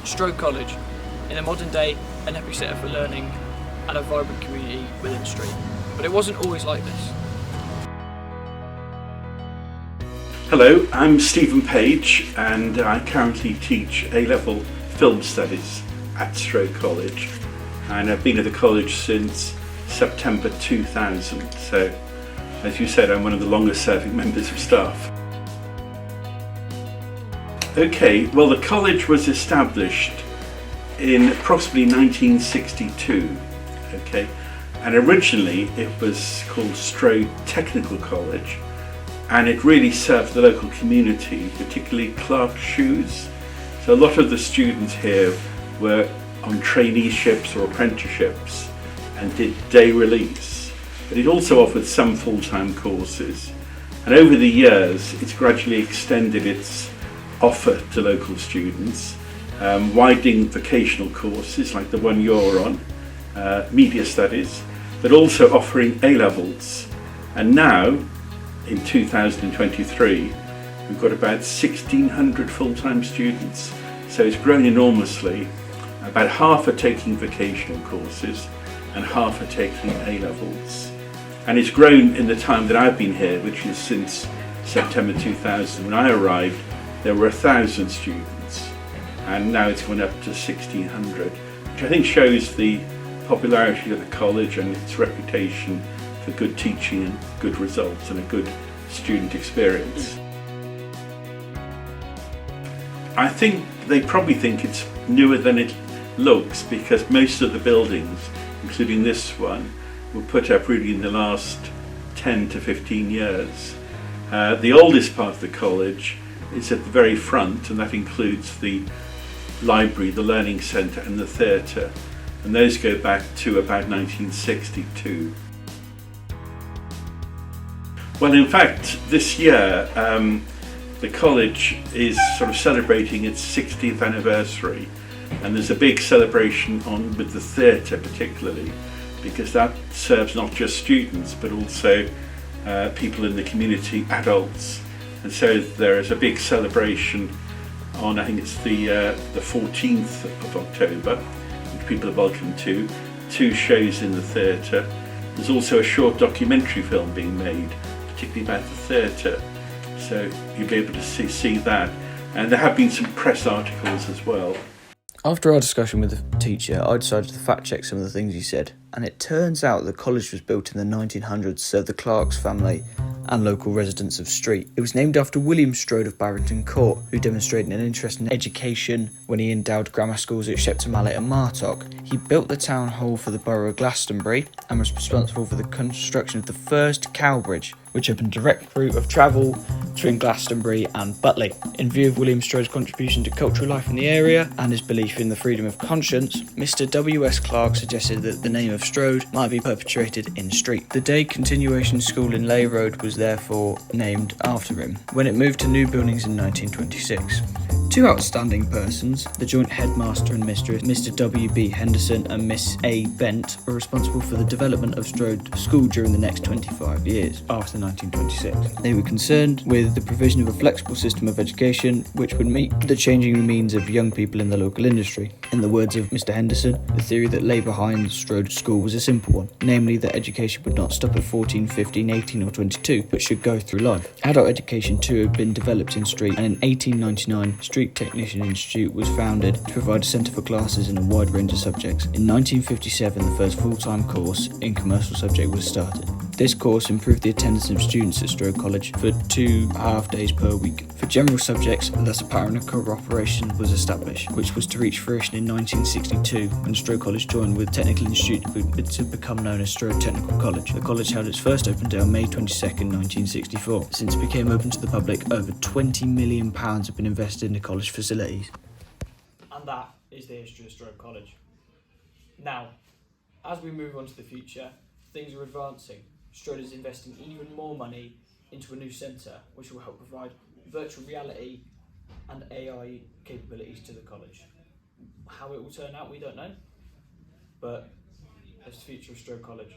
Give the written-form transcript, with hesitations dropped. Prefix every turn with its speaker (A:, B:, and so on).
A: Strode College, in a modern day, an epicentre for learning and a vibrant community within Strode. But it wasn't always like this.
B: Hello, I'm Stephen Page and I currently teach A-level film studies at Strode College, and I've been at the college since September 2000, so as you said, I'm one of the longest serving members of staff. Okay, well, the college was established in approximately 1962, okay, and originally it was called Strode Technical College, and it really served the local community, particularly clerk shoes. So a lot of the students here were on traineeships or apprenticeships and did day release, but it also offered some full-time courses, and over the years it's gradually extended its offer to local students, widening vocational courses like the one you're on, media studies, but also offering A-levels. And now in 2023 we've got about 1,600 full-time students, so it's grown enormously. About half are taking vocational courses and half are taking A-levels, and it's grown in the time that I've been here, which is since September 2000. When I arrived there were 1,000 students, and now it's gone up to 1,600, which I think shows the popularity of the college and its reputation for good teaching and good results and a good student experience. I think they probably think it's newer than it looks, because most of the buildings, including this one, were put up really in the last 10 to 15 years. The oldest part of the college is at the very front, and that includes the library, the learning centre and the theatre, and those go back to about 1962. Well, in fact, this year the college is sort of celebrating its 60th anniversary, and there's a big celebration on with the theatre particularly, because that serves not just students but also people in the community, adults, and so there is a big celebration on, I think it's the 14th of October, which people are welcome to. 2 shows in the theatre. There's also a short documentary film being made, particularly about the theatre, so you'll be able to see that, and there have been some press articles as well.
C: After our discussion with the teacher, I decided to fact check some of the things he said, and it turns out the college was built in the 1900s to serve the Clarks family and local residents of Street. It was named after William Strode of Barrington Court, who demonstrated an interest in education when he endowed grammar schools at Shepton Mallet and Martock. He built the town hall for the borough of Glastonbury and was responsible for the construction of the first cow bridge, which opened a direct route of travel between Glastonbury and Butley. In view of William Strode's contribution to cultural life in the area and his belief in the freedom of conscience, Mr. W.S. Clark suggested that the name of Strode might be perpetuated in Street. The day continuation school in Lay Road was therefore named after him, when it moved to new buildings in 1926. 2 outstanding persons, the joint headmaster and mistress, Mr. W.B. Henderson and Miss A. Bent, were responsible for the development of Strode School during the next 25 years, after 1926. They were concerned with the provision of a flexible system of education which would meet the changing needs of young people in the local industry. In the words of Mr. Henderson, the theory that lay behind Strode School was a simple one, namely that education would not stop at 14, 15, 18 or 22, but should go through life. Adult education too had been developed in Street, and in 1899 Street Technician Institute was founded to provide a centre for classes in a wide range of subjects. In 1957 the first full-time course in commercial subject was started. This course improved the attendance of students at Strode College for 2 half-days per week. For general subjects, thus a pattern of cooperation was established, which was to reach fruition in 1962 when Strode College joined with Technical Institute to become known as Strode Technical College. The college held its first open day on May 22nd, 1964. Since it became open to the public, over £20 million have been invested into college facilities.
A: And that is the history of Strode College. Now, as we move on to the future, things are advancing. Strode is investing even more money into a new centre, which will help provide virtual reality and AI capabilities to the college. How it will turn out, we don't know, but that's the future of Strode College.